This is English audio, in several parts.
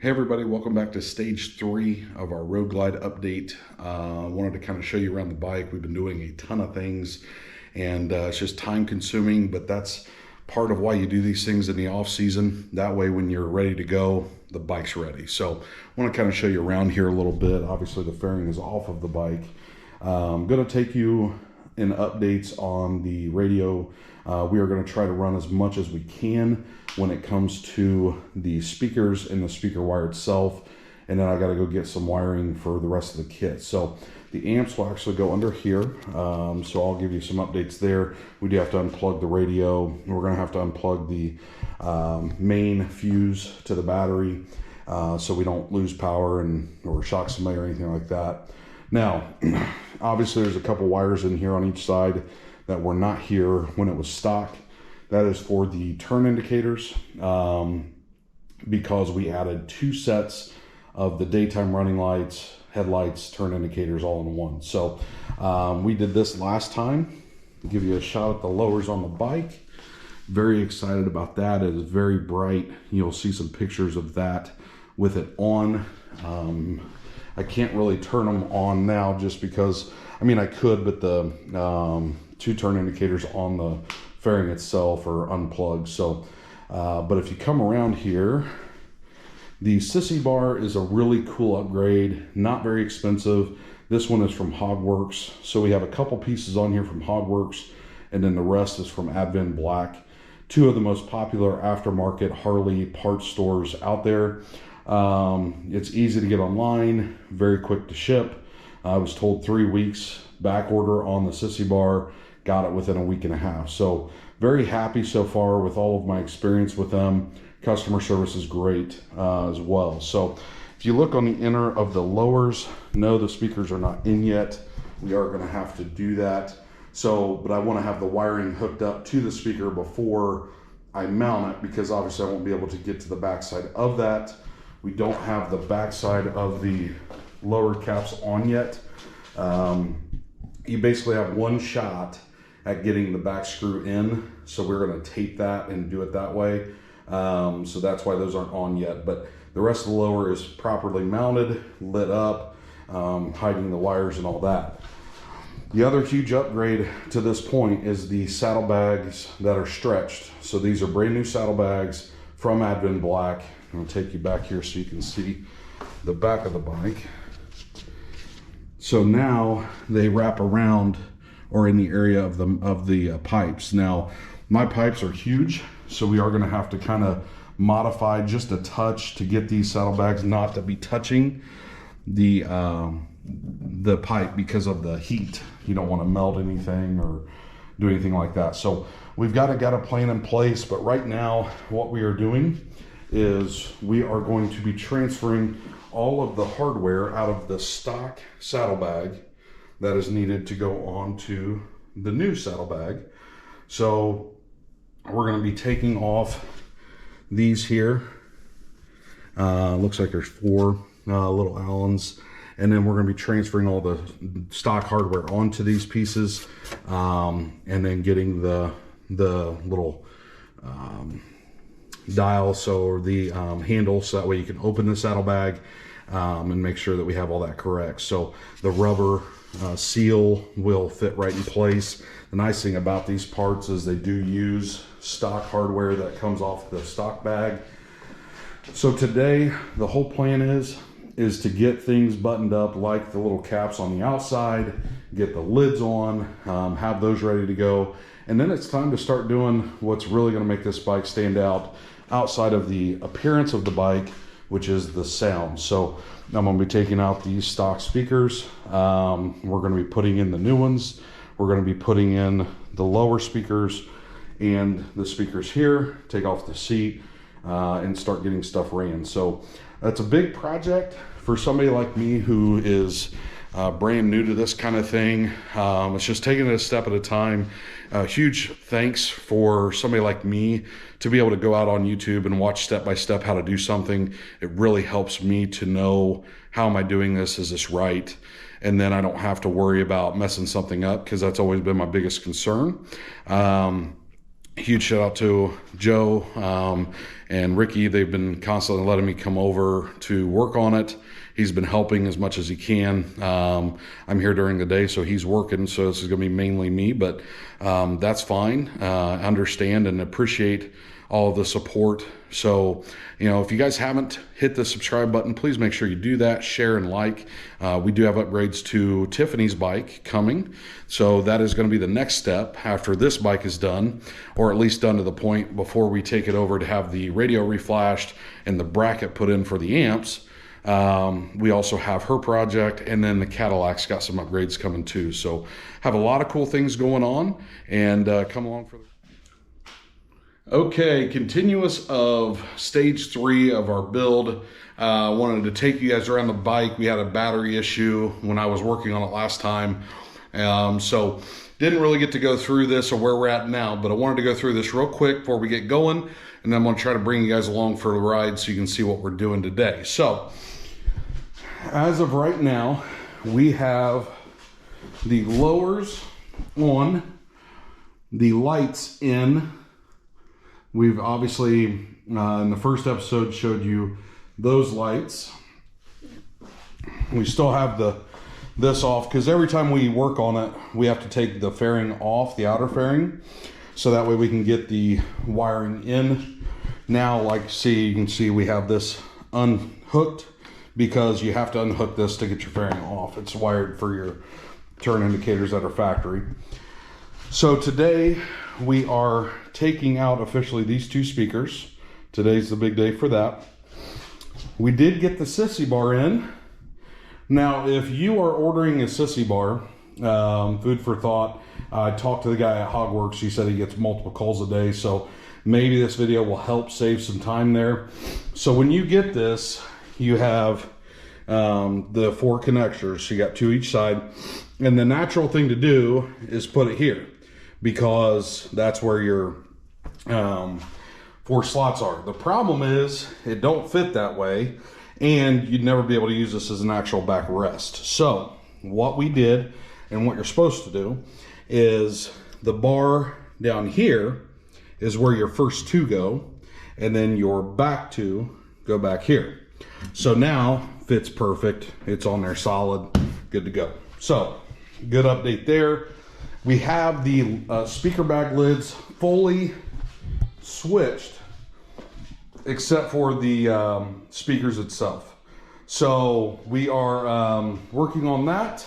Hey everybody, welcome back to stage 3 of our Road Glide update. Wanted to kind of show you around the bike. We've been doing a ton of things and it's just time consuming, but that's part of why you do these things in the off season. That way when you're ready to go, the bike's ready. So I want to kind of show you around here a little bit. Obviously the fairing is off of the bike. I'm going to take you in updates on the radio. We are going to try to run as much as we can when it comes to the speakers and the speaker wire itself, and then I got to go get some wiring for the rest of the kit. So the amps will actually go under here, so I'll give you some updates there. We do have to unplug the radio. We're going to have to unplug the main fuse to the battery so we don't lose power or shock somebody or anything like that. Now obviously there's a couple wires in here on each side that were not here when it was stock. That is for the turn indicators, because we added 2 sets of the daytime running lights, headlights, turn indicators all in one. So we did this last time. I'll give you a shot at the lowers on the bike. Very excited about that. It is very bright. You'll see some pictures of that with it on. I can't really turn them on now just because, I mean I could, but the 2 turn indicators on the fairing itself are unplugged. So but if you come around here, the Sissy bar is a really cool upgrade, not very expensive. This one is from Hogworks, so we have a couple pieces on here from Hogworks, and then the rest is from Advent Black, 2 of the most popular aftermarket Harley parts stores out there. It's easy to get online, very quick to ship. I was told 3 weeks back order on the Sissy bar, got it within a week and a half. So very happy so far with all of my experience with them. Customer service is great as well. So if you look on the inner of the lowers, no, the speakers are not in yet. We are going to have to do that. So, but I want to have the wiring hooked up to the speaker before I mount it, because obviously I won't be able to get to the backside of that. We don't have the backside of the lower caps on yet. You basically have one shot at getting the back screw in, so we're going to tape that and do it that way. So that's why those aren't on yet, but the rest of the lower is properly mounted, lit up, hiding the wires and all that. The other huge upgrade to this point is the saddlebags that are stretched. So these are brand new saddlebags from Advent Black. I'm going to take you back here so you can see the back of the bike. So now they wrap around or in the area of the pipes. Now my pipes are huge, so we are going to have to kind of modify just a touch to get these saddlebags not to be touching the pipe because of the heat. You don't want to melt anything or do anything like that. So we've got a plan in place, but right now what we are doing is we are going to be transferring all of the hardware out of the stock saddlebag that is needed to go on to the new saddlebag. So we're going to be taking off these here. Looks like there's 4 little Allens, and then we're going to be transferring all the stock hardware onto these pieces, and then getting the little dial, or the handle, so that way you can open the saddlebag and make sure that we have all that correct. So the rubber seal will fit right in place. The nice thing about these parts is they do use stock hardware that comes off the stock bag. So today the whole plan is to get things buttoned up, like the little caps on the outside, get the lids on, have those ready to go, and then it's time to start doing what's really going to make this bike stand out outside of the appearance of the bike, which is the sound. So I'm going to be taking out these stock speakers. We're going to be putting in the new ones. We're going to be putting in the lower speakers and the speakers here, take off the seat, and start getting stuff ran. So that's a big project for somebody like me who is brand new to this kind of thing. It's just taking it a step at a time. Huge thanks for somebody like me to be able to go out on YouTube and watch step by step how to do something. It really helps me to know, how am I doing this? Is this right? And then I don't have to worry about messing something up, because that's always been my biggest concern. huge shout out to Joe and Ricky. They've been constantly letting me come over to work on it. He's been helping as much as he can. I'm here during the day, so he's working, so this is going to be mainly me, but that's fine. Understand and appreciate all of the support. So, you know, if you guys haven't hit the subscribe button, please make sure you do that, share and like. We do have upgrades to Tiffany's bike coming. So that is going to be the next step after this bike is done, or at least done to the point before we take it over to have the radio reflashed and the bracket put in for the amps. We also have her project, and then the Cadillac's got some upgrades coming too. So have a lot of cool things going on, and come along for the... Okay, continuous of stage 3 of our build. Wanted to take you guys around the bike. We had a battery issue when I was working on it last time. So didn't really get to go through this or where we're at now, but I wanted to go through this real quick before we get going. And then I'm gonna try to bring you guys along for the ride so you can see what we're doing today. So as of right now, we have the lowers on, the lights in. We've obviously, in the first episode, showed you those lights. We still have this off, because every time we work on it, we have to take the fairing off, the outer fairing, so that way we can get the wiring in. Now, like you can see we have this unhooked, because you have to unhook this to get your fairing off. It's wired for your turn indicators that are factory. So today we are taking out officially these 2 speakers. Today's the big day for that. We did get the Sissy bar in. Now, if you are ordering a Sissy bar, food for thought, I talked to the guy at Hogworks. He said he gets multiple calls a day, so maybe this video will help save some time there. So when you get this, you have the 4 connectors. So you got 2 each side, and the natural thing to do is put it here, because that's where your 4 slots are. The problem is it don't fit that way, and you'd never be able to use this as an actual backrest. So what we did, and what you're supposed to do, is the bar down here is where your first 2 go, and then your back 2 go back here. So now fits perfect. It's on there solid, good to go. So good update there. We have the speaker bag lids fully switched, except for the speakers itself. So we are working on that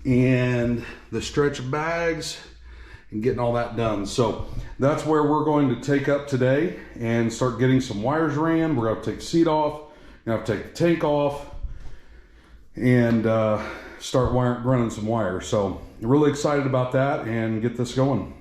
and the stretch bags and getting all that done. So that's where we're going to take up today and start getting some wires ran. We're going to take the seat off, going to take the tank off, and start running some wires. So really excited about that and get this going.